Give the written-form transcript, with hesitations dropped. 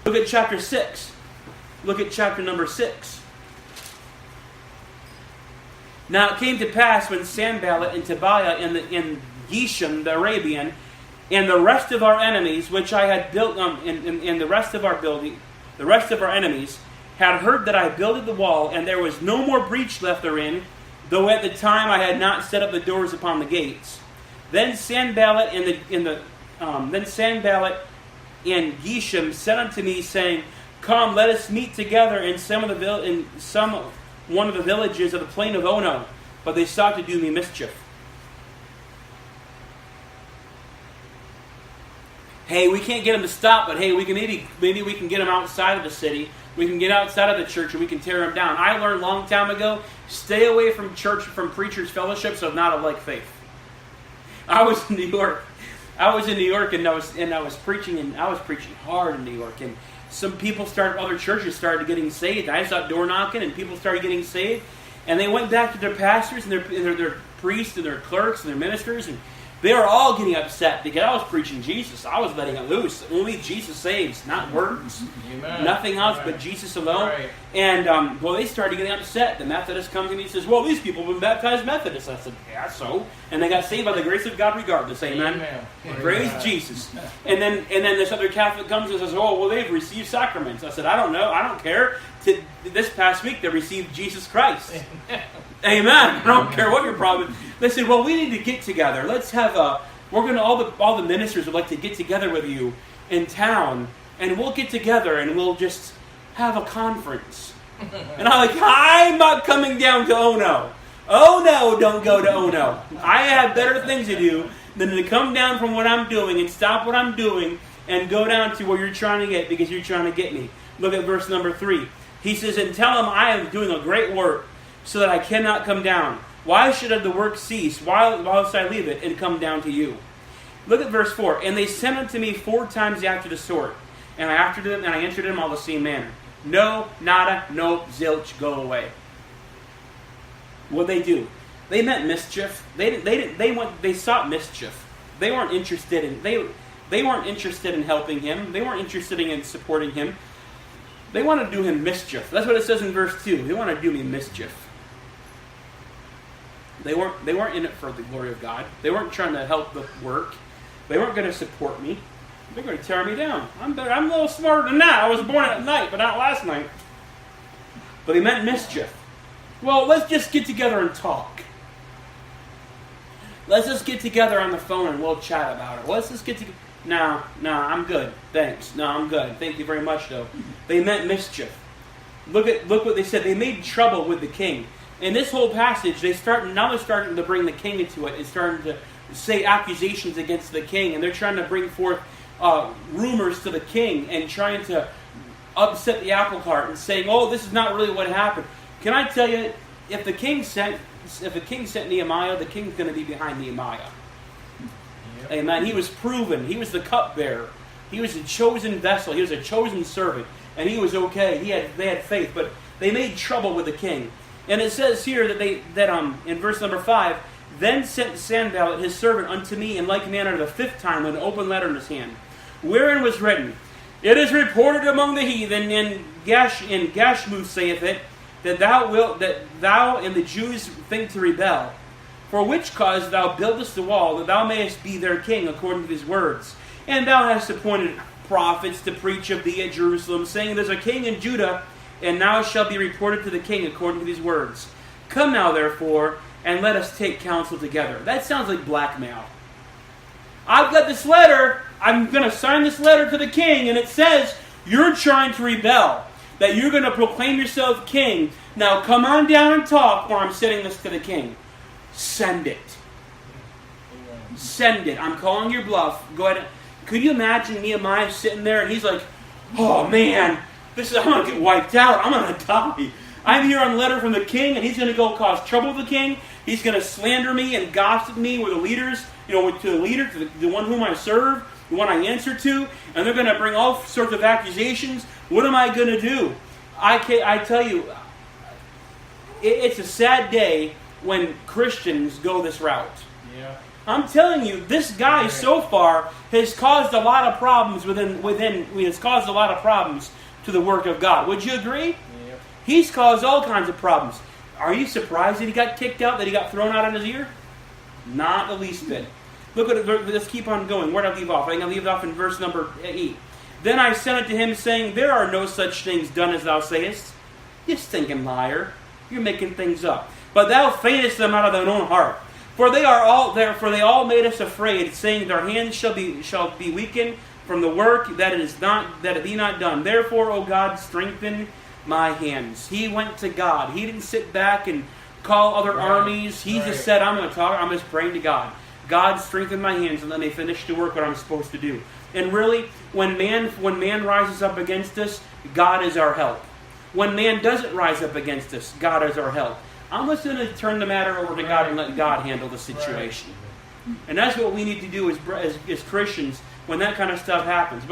Look at chapter 6. Look at chapter number 6. Now it came to pass when Sanballat and Tobiah in Geshem the Arabian, and the rest of our enemies, which I had built, and the rest of our enemies, had heard that I builded the wall, and there was no more breach left therein, though at the time I had not set up the doors upon the gates. Then Sanballat and Geshem said unto me, saying, Come, let us meet together in one of the villages of the plain of Ono. But they sought to do me mischief. Hey, we can't get them to stop, but hey, we can maybe we can get them outside of the city. We can get outside of the church and we can tear them down. I learned a long time ago, stay away from church, from preachers' fellowships of not of like faith. I was in New York and I was preaching hard in New York, and some people other churches started getting saved. I started door knocking and people started getting saved, and they went back to their pastors and their priests and their clerks and their ministers, and they were all getting upset because I was preaching Jesus. I was letting it loose. Only Jesus saves, not words. Amen. Nothing else but Jesus alone. Right. And, they started getting upset. The Methodist comes to me and says, well, these people have been baptized Methodists. I said, yeah, so. And they got saved by the grace of God regardless. Amen. Amen. Praise Jesus. And then this other Catholic comes and says, oh, well, they've received sacraments. I said, I don't know. I don't care. This past week, they received Jesus Christ. Amen. I don't care what your problem is. They said, well, we need to get together. Let's have all the ministers would like to get together with you in town, and we'll get together and we'll just have a conference. And I'm not coming down to Ono. Oh no, don't go to Ono. I have better things to do than to come down from what I'm doing and stop what I'm doing and go down to where you're trying to get, because you're trying to get me. Look at verse number 3. He says, and tell him I am doing a great work, so that I cannot come down. Why should the work cease whilst I leave it and come down to you? Look at verse 4. And they sent unto me 4 times after the sort, and I answered them all the same manner. No, nada, no, zilch, go away. What they do? They meant mischief. They sought mischief. They weren't interested in helping him. They weren't interested in supporting him. They want to do him mischief. That's what it says in verse 2. They want to do me mischief. They weren't in it for the glory of God. They weren't trying to help the work. They weren't going to support me. They're going to tear me down. I'm a little smarter than that. I was born at night, but not last night. But they meant mischief. Well, let's just get together and talk. Let's just get together on the phone and we'll chat about it. Let's just get together. No, I'm good. Thanks. No, I'm good. Thank you very much, though. They meant mischief. Look what they said. They made trouble with the king. In this whole passage, they're starting to bring the king into it and starting to say accusations against the king, and they're trying to bring forth rumors to the king and trying to upset the apple cart and saying, "Oh, this is not really what happened." Can I tell you, if the king sent Nehemiah, the king's going to be behind Nehemiah. Yep. Amen. He was proven. He was the cupbearer. He was a chosen vessel. He was a chosen servant, and he was okay. They had faith, but they made trouble with the king. And it says here that in verse number 5, then sent Sanballat his servant unto me in like manner the 5th time with an open letter in his hand, wherein was written, It is reported among the heathen in Gashmu saith it, that thou and the Jews think to rebel. For which cause thou buildest the wall, that thou mayest be their king according to his words. And thou hast appointed prophets to preach of thee at Jerusalem, saying, There's a king in Judah, and now shall be reported to the king according to these words. Come now, therefore, and let us take counsel together. That sounds like blackmail. I've got this letter. I'm going to sign this letter to the king, and it says you're trying to rebel, that you're going to proclaim yourself king. Now come on down and talk, or I'm sending this to the king. Send it. Send it. I'm calling your bluff. Go ahead. Could you imagine Nehemiah sitting there, and he's like, oh man, I'm going to get wiped out. I'm going to die. I'm here on a letter from the king, and he's going to go cause trouble with the king. He's going to slander me and gossip me with the leaders, to the leader, to the one whom I serve, the one I answer to, and they're going to bring all sorts of accusations. What am I going to do? I tell you, it's a sad day when Christians go this route. Yeah. I'm telling you, this guy so far has caused a lot of problems has caused a lot of problems to the work of God. Would you agree? Yep. He's caused all kinds of problems. Are you surprised that he got kicked out, that he got thrown out on his ear? Not the least bit. Look at it. Let's keep on going. Where did I leave off? I'm going to leave it off in verse number 8. Then I sent it to him, saying, there are no such things done as thou sayest. You stinking liar. You're making things up. But thou feignest them out of thine own heart. For they all made us afraid, saying, their hands shall be weakened from the work that it be not done. Therefore, O God, strengthen my hands. He went to God. He didn't sit back and call other armies. He just said, I'm just praying to God. God, strengthen my hands and let me finish the work what I'm supposed to do. And really, when man rises up against us, God is our help. When man doesn't rise up against us, God is our help. I'm just going to turn the matter over to God and let God handle the situation. And that's what we need to do as Christians when that kind of stuff happens.